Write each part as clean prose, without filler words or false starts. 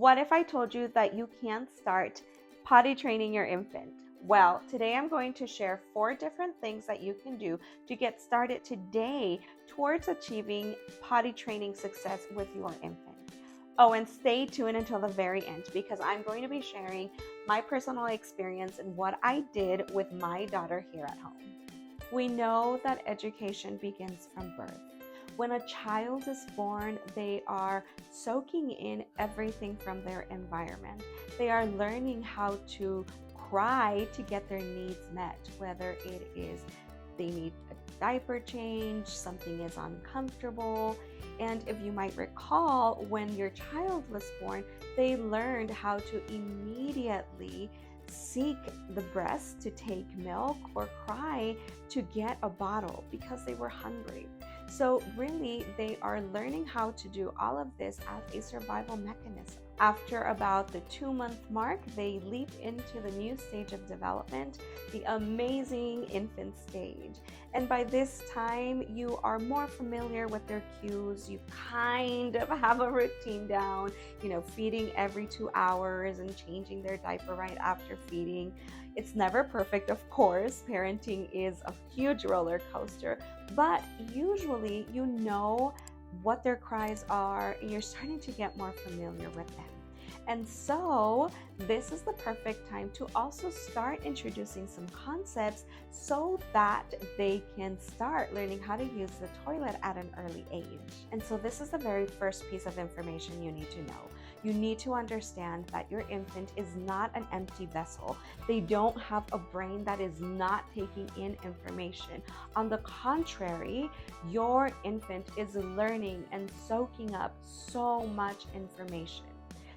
What if I told you that you can start potty training your infant? Well, today I'm going to share 4 different things that you can do to get started today towards achieving potty training success with your infant. Oh, and stay tuned until the very end because I'm going to be sharing my personal experience and what I did with my daughter here at home. We know that education begins from birth. When a child is born, they are soaking in everything from their environment. They are learning how to cry to get their needs met, whether it is they need a diaper change, something is uncomfortable. And if you might recall, when your child was born, they learned how to immediately seek the breast to take milk or cry to get a bottle because they were hungry. So really, they are learning how to do all of this as a survival mechanism. After about the 2-month mark, they leap into the new stage of development, the amazing infant stage. And by this time, you are more familiar with their cues. You kind of have a routine down, feeding every 2 hours and changing their diaper right after feeding. It's never perfect, of course. Parenting is a huge roller coaster, but usually you know what their cries are and you're starting to get more familiar with them. And so this is the perfect time to also start introducing some concepts so that they can start learning how to use the toilet at an early age. And so this is the very first piece of information you need to know. You need to understand that your infant is not an empty vessel. They don't have a brain that is not taking in information. On the contrary, your infant is learning and soaking up so much information.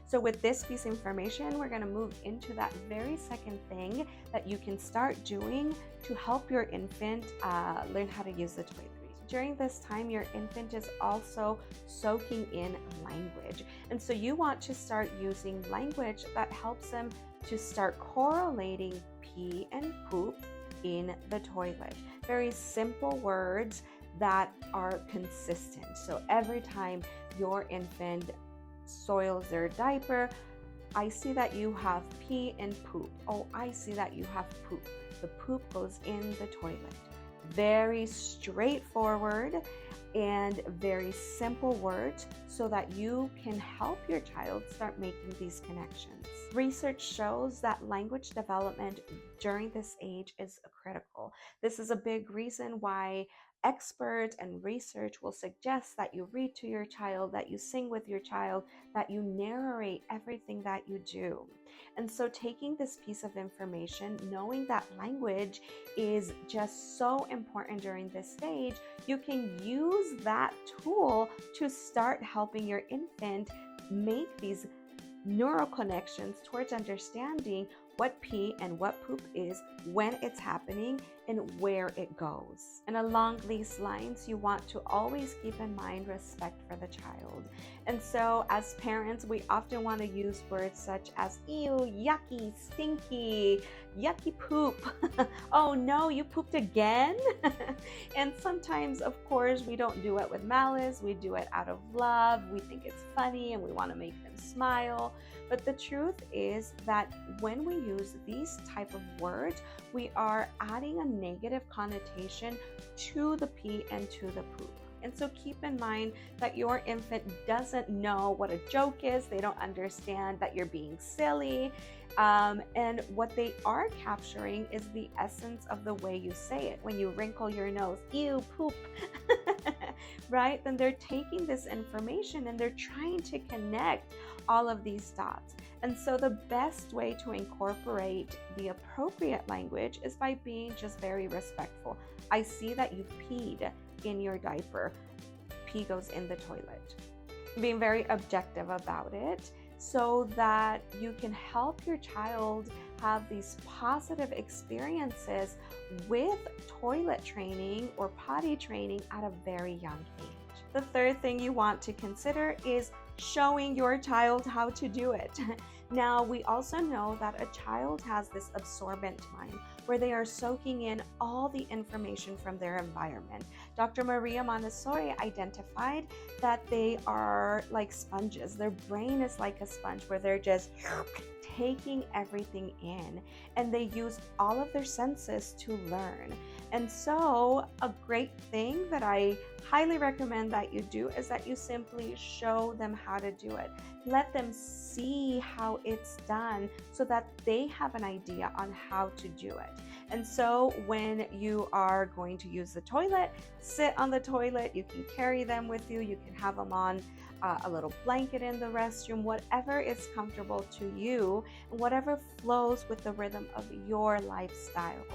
So with this piece of information, we're going to move into that very second thing that you can start doing to help your infant learn how to use the toilet. During this time, your infant is also soaking in language. And so you want to start using language that helps them to start correlating pee and poop in the toilet. Very simple words that are consistent. So every time your infant soils their diaper, I see that you have pee and poop. Oh, I see that you have poop. The poop goes in the toilet. Very straightforward and very simple words so that you can help your child start making these connections. Research shows that language development during this age is critical. This is a big reason why experts and research will suggest that you read to your child, that you sing with your child, that you narrate everything that you do. And so taking this piece of information, knowing that language is just so important during this stage, you can use that tool to start helping your infant make these neural connections towards understanding what pee and what poop is, when it's happening, and where it goes. And along these lines, you want to always keep in mind respect for the child. And so as parents, we often want to use words such as ew, yucky, stinky, yucky poop. Oh no, you pooped again? And sometimes, of course, we don't do it with malice. We do it out of love. We think it's funny and we want to make them smile. But the truth is that when we use these type of words, we are adding a negative connotation to the pee and to the poop. And so keep in mind that your infant doesn't know what a joke is. They don't understand that you're being silly. And what they are capturing is the essence of the way you say it. When you wrinkle your nose, ew, poop, right? Then they're taking this information and they're trying to connect all of these dots. And so the best way to incorporate the appropriate language is by being just very respectful. I see that you peed in your diaper. Pee goes in the toilet. Being very objective about it so that you can help your child have these positive experiences with toilet training or potty training at a very young age. The third thing you want to consider is showing your child how to do it. Now, we also know that a child has this absorbent mind where they are soaking in all the information from their environment. Dr. Maria Montessori identified that they are like sponges. Their brain is like a sponge where they're just taking everything in, and they use all of their senses to learn. And so a great thing that I highly recommend that you do is that you simply show them how to do it. Let them see how it's done so that they have an idea on how to do it. And so when you are going to use the toilet, sit on the toilet. You can carry them with you. You can have them on a little blanket in the restroom, whatever is comfortable to you, and whatever flows with the rhythm of your lifestyle.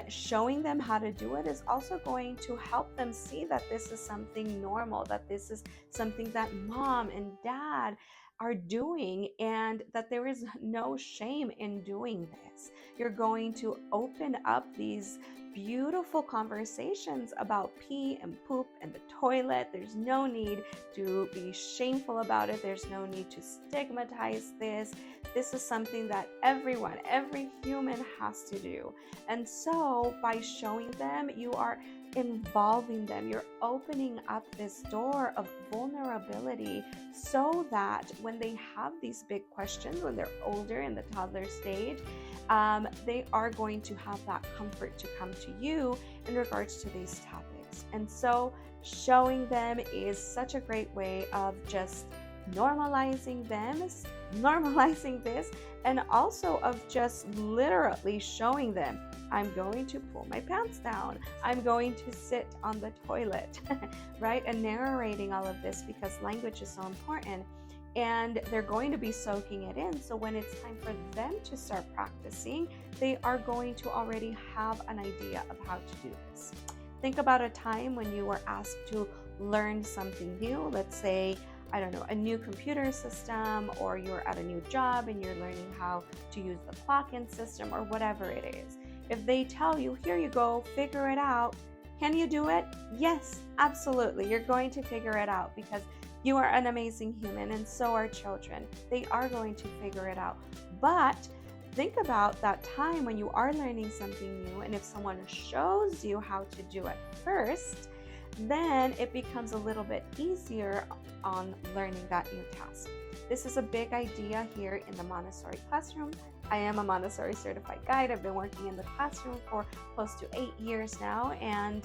Showing them how to do it is also going to help them see that this is something normal, that this is something that mom and dad are doing, and that there is no shame in doing this. You're going to open up these beautiful conversations about pee and poop and the toilet. There's no need to be shameful about it. There's no need to stigmatize this. This is something that everyone, every human has to do. And so by showing them, you are involving them. You're opening up this door of vulnerability so that when they have these big questions, when they're older in the toddler stage, they are going to have that comfort to come to you in regards to these topics. And so showing them is such a great way of just normalizing this, and also of just literally showing them, I'm going to pull my pants down, I'm going to sit on the toilet, right? And narrating all of this, because language is so important, and they're going to be soaking it in. So when it's time for them to start practicing, they are going to already have an idea of how to do this. Think about a time when you were asked to learn something new. Let's say, I don't know, a new computer system, or you're at a new job and you're learning how to use the clock-in system, or whatever it is. If they tell you, here you go, figure it out, can you do it? Yes, absolutely. You're going to figure it out, because you are an amazing human, and so are children. They are going to figure it out. But think about that time when you are learning something new, and if someone shows you how to do it first, then it becomes a little bit easier on learning that new task. This is a big idea here in the Montessori classroom. I am a Montessori certified guide. I've been working in the classroom for close to 8 years now, and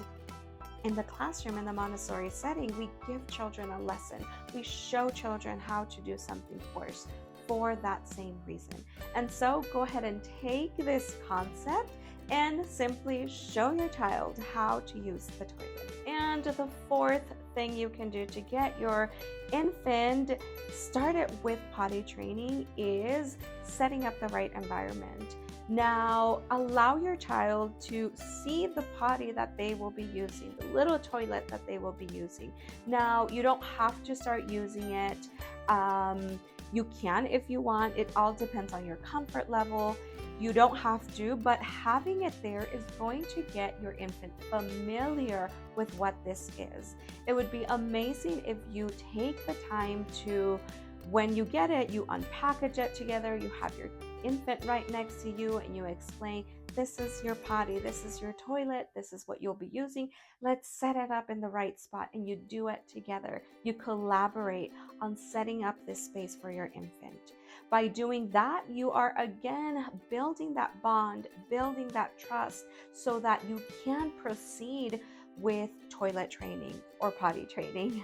in the classroom, in the Montessori setting, we give children a lesson. We show children how to do something first for that same reason. And so go ahead and take this concept and simply show your child how to use the toilet. And the fourth thing you can do to get your infant started with potty training is setting up the right environment. Now, allow your child to see the potty that they will be using, the little toilet that they will be using. Now, you don't have to start using it. You can if you want. It all depends on your comfort level. You don't have to, but having it there is going to get your infant familiar with what this is. It would be amazing if you take the time to, when you get it, you unpackage it together, you have your infant right next to you, and you explain, this is your potty, this is your toilet, this is what you'll be using. Let's set it up in the right spot, and you do it together. You collaborate on setting up this space for your infant. By doing that, you are again building that bond, building that trust, so that you can proceed with toilet training or potty training.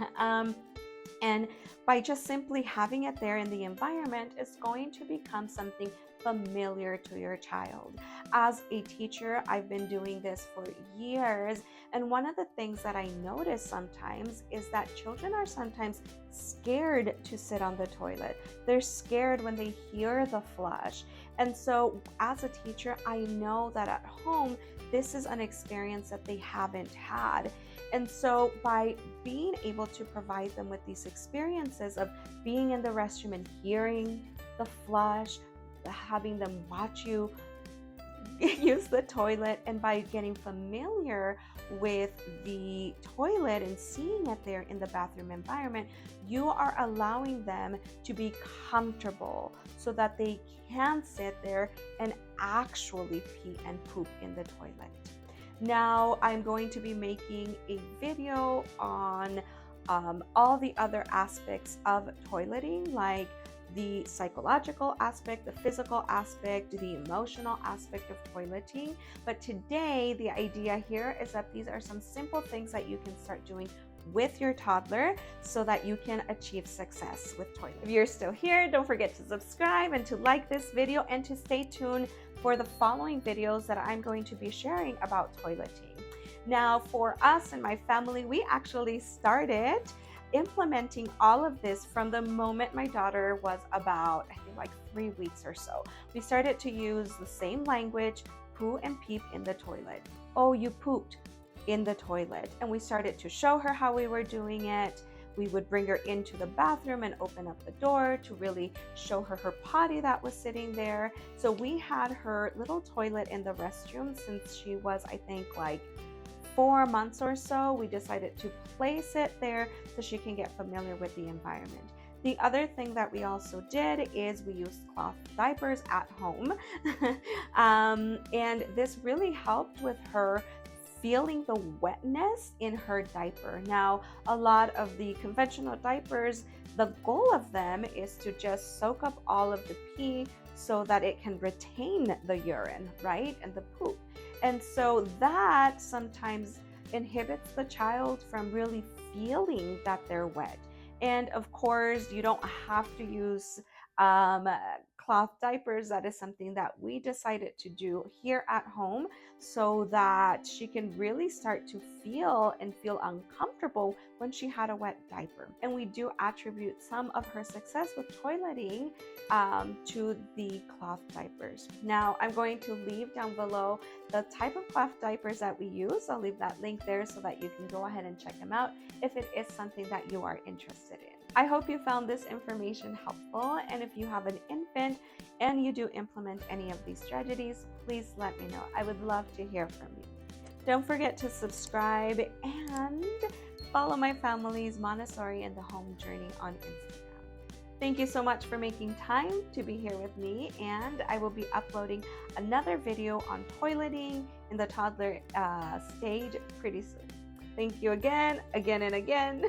And by just simply having it there in the environment, it's going to become something familiar to your child. As a teacher, I've been doing this for years, and one of the things that I notice sometimes is that children are sometimes scared to sit on the toilet. They're scared when they hear the flush. And so as a teacher, I know that at home, this is an experience that they haven't had. And so by being able to provide them with these experiences of being in the restroom and hearing the flush, having them watch you use the toilet, and by getting familiar with the toilet and seeing it there in the bathroom environment, you are allowing them to be comfortable so that they can sit there and actually pee and poop in the toilet. Now, I'm going to be making a video on all the other aspects of toileting, like the psychological aspect, the physical aspect, the emotional aspect of toileting. But today, the idea here is that these are some simple things that you can start doing with your toddler so that you can achieve success with toilet. If you're still here, don't forget to subscribe and to like this video and to stay tuned for the following videos that I'm going to be sharing about toileting. Now, for us and my family, we actually started implementing all of this from the moment my daughter was about, I think, like 3 weeks or so. We started to use the same language, poo and peep in the toilet. Oh, you pooped in the toilet. And we started to show her how we were doing it. We would bring her into the bathroom and open up the door to really show her her potty that was sitting there. So we had her little toilet in the restroom since she was, I think, like 4 months or so. We decided to place it there so she can get familiar with the environment. The other thing that we also did is we used cloth diapers at home. And this really helped with her feeling the wetness in her diaper. Now, a lot of the conventional diapers, the goal of them is to just soak up all of the pee so that it can retain the urine, right? And the poop. And so that sometimes inhibits the child from really feeling that they're wet. And of course, you don't have to use cloth diapers. That is something that we decided to do here at home so that she can really start to feel uncomfortable when she had a wet diaper. And we do attribute some of her success with toileting to the cloth diapers. Now, I'm going to leave down below the type of cloth diapers that we use. I'll leave that link there so that you can go ahead and check them out if it is something that you are interested in. I hope you found this information helpful, and if you have an infant and you do implement any of these strategies, please let me know. I would love to hear from you. Don't forget to subscribe and follow my family's Montessori and the Home Journey on Instagram. Thank you so much for making time to be here with me, and I will be uploading another video on toileting in the toddler stage pretty soon. Thank you again and again.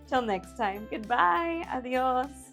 Till next time. Goodbye. Adios.